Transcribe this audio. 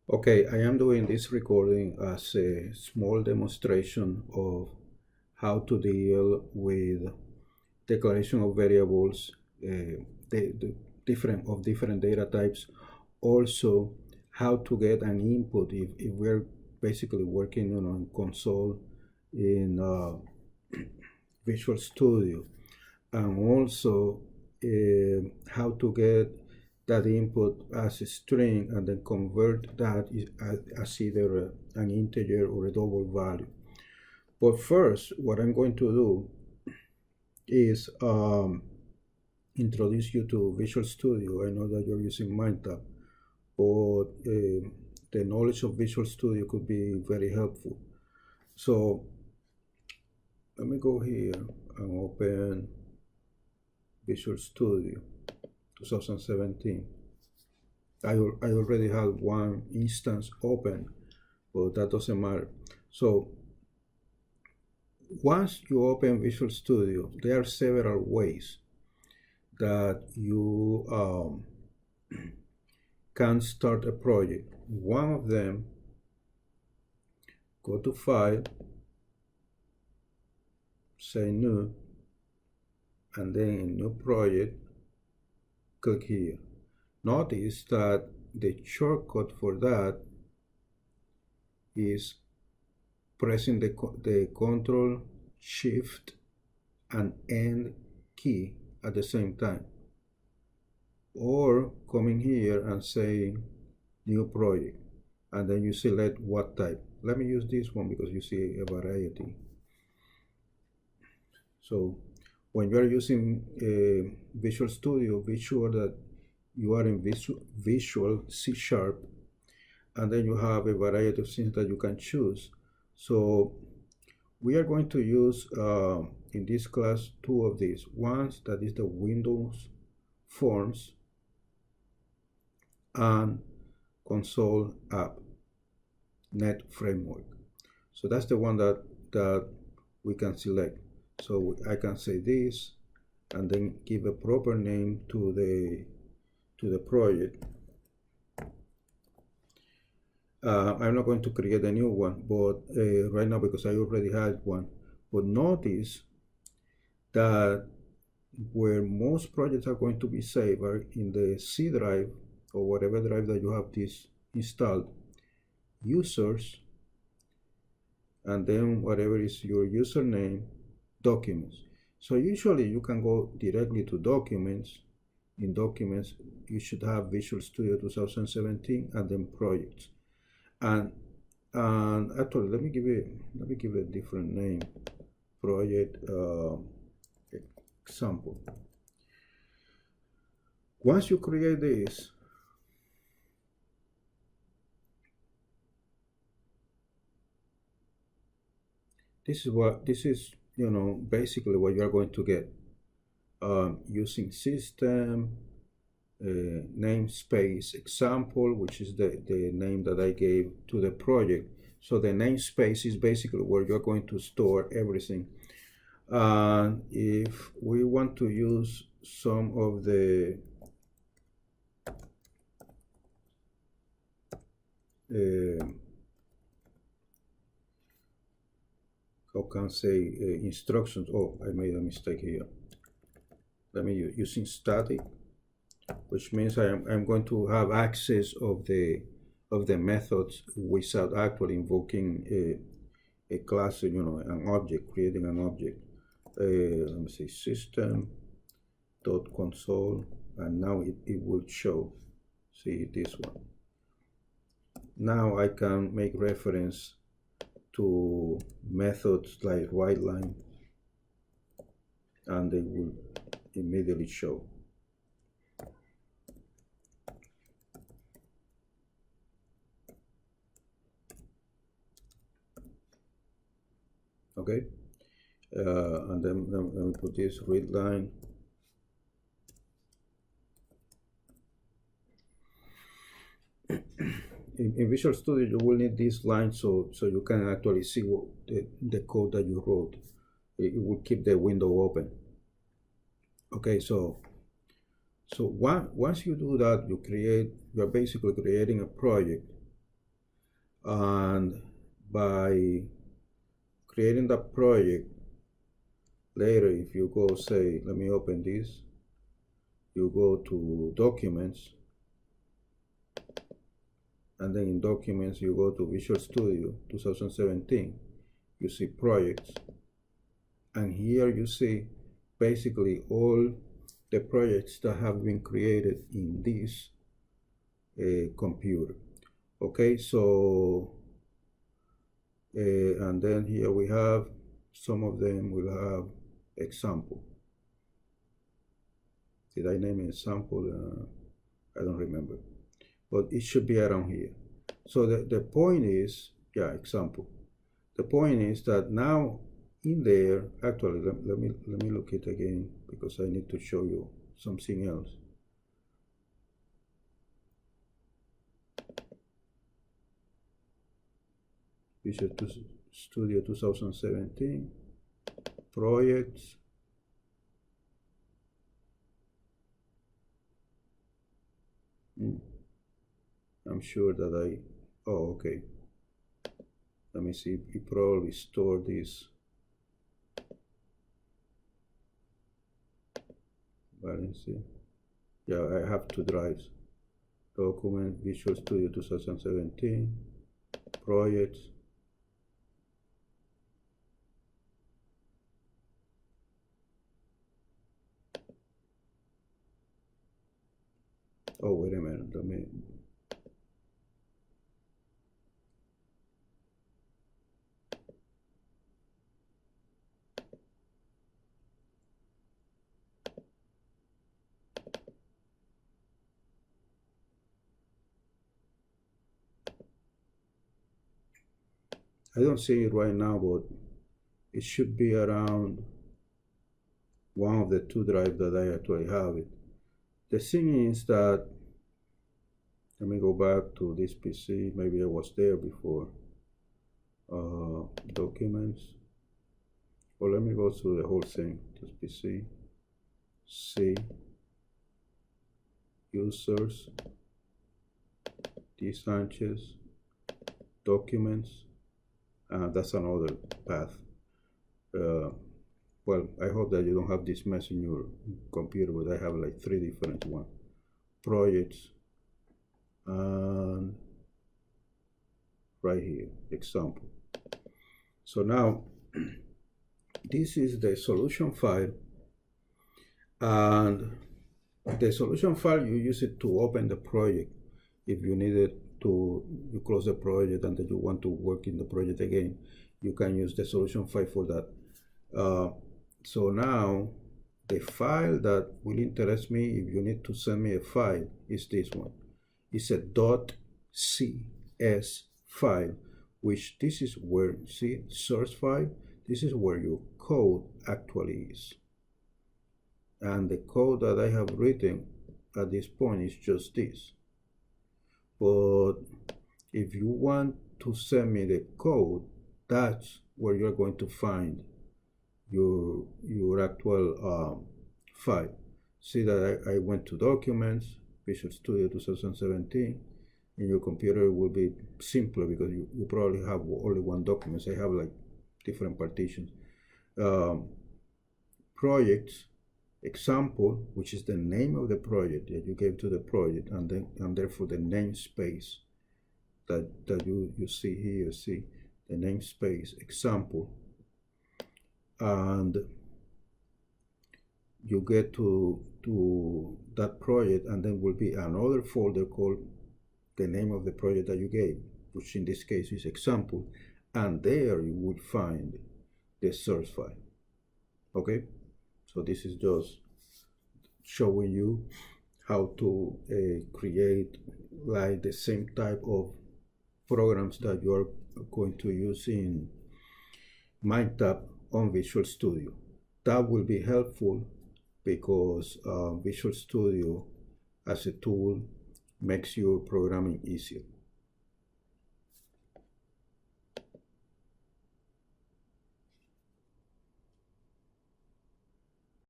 Okay, I am doing this recording as a small demonstration of how to deal with declaration of variables, the different data types. Also, how to get an input if we're basically working on console in Visual Studio, and also how to get that input as a string and then convert that as either an integer or a double value. But first, what I'm going to do is introduce you to Visual Studio. I know that you're using MindTap, but the knowledge of Visual Studio could be very helpful. So let me go here and open Visual Studio 2017. I already have one instance open, but that doesn't matter. So once you open Visual Studio, there are several ways that you can start a project. One of them, go to File, say New, and then in New Project, click here. Notice that the shortcut for that is pressing the Control, Shift, and End key at the same time, or coming here and saying New Project, and then you select what type. Let me use this one because you see a variety. So when you are using Visual Studio, be sure that you are in Visual C#, and then you have a variety of things that you can choose. So we are going to use in this class two of these. One that is the Windows Forms and Console App Net Framework. So that's the one that we can select. So I can say this and then give a proper name to the project. I'm not going to create a new one, but right now, because I already had one. But notice that where most projects are going to be saved are in the C drive or whatever drive that you have this installed, users, and then whatever is your username, documents. So usually you can go directly to documents. In documents, you should have Visual Studio 2017 and then projects. And actually, let me give it a different name. Project example. Once you create this, this is basically what you are going to get using system namespace example, which is the name that I gave to the project. So the namespace is basically where you're going to store everything. And if we want to use some of the how can I say instructions. Oh, I made a mistake here. Let me using static, which means I'm going to have access of the methods without actually invoking a class, an object, creating an object. Let me say system dot console, and now it will show. See this one. Now I can make reference to methods like writeLine, and they will immediately show. Okay, and then let me put this readline. In Visual Studio, you will need this line so you can actually see what the code that you wrote. It will keep the window open. Okay, so once you do that, you're basically creating a project, And by creating that project, later if you go, say, let me open this, you go to Documents, and then in Documents you go to Visual Studio 2017, you see Projects, and here you see basically all the projects that have been created in this computer. Okay, so and then here we have some of them will have example. Did I name it sample? I don't remember, but it should be around here. So the point is, yeah, example. The point is that now in there, actually, let me look it again because I need to show you something else. Visual Studio 2017, projects. I'm sure that oh, okay. Let me see, it probably stored this. Balance. Yeah, I have two drives. Document, Visual Studio 2017, projects. Oh, wait a minute, let me. I don't see it right now, but it should be around one of the two drives that I actually have it. The thing is that, let me go back to this PC, maybe I was there before. Documents, or let me go through the whole thing. This PC, C, users, D Sanchez, documents, that's another path. Well, I hope that you don't have this mess in your computer, but I have like 3 different ones. Projects, and right here, example. So now, this is the solution file, and the solution file, you use it to open the project. If you needed to, you close the project and then you want to work in the project again, you can use the solution file for that. So now, the file that will interest me, if you need to send me a file, is this one. It's a .cs file, which this is where, see, source file, this is where your code actually is. And the code that I have written at this point is just this. But if you want to send me the code, that's where you're going to find your actual file. See that I went to Documents, Visual Studio 2017. In your computer it will be simpler because you probably have only one document. I have like different partitions. Projects, example, which is the name of the project that you gave to the project, and therefore the namespace that you see here. See the namespace example, and you get to that project, and then will be another folder called the name of the project that you gave, which in this case is example, and there you would find the source file. Okay, so this is just showing you how to create like the same type of programs that you are going to use in MindTap on Visual Studio. That will be helpful because Visual Studio as a tool makes your programming easier.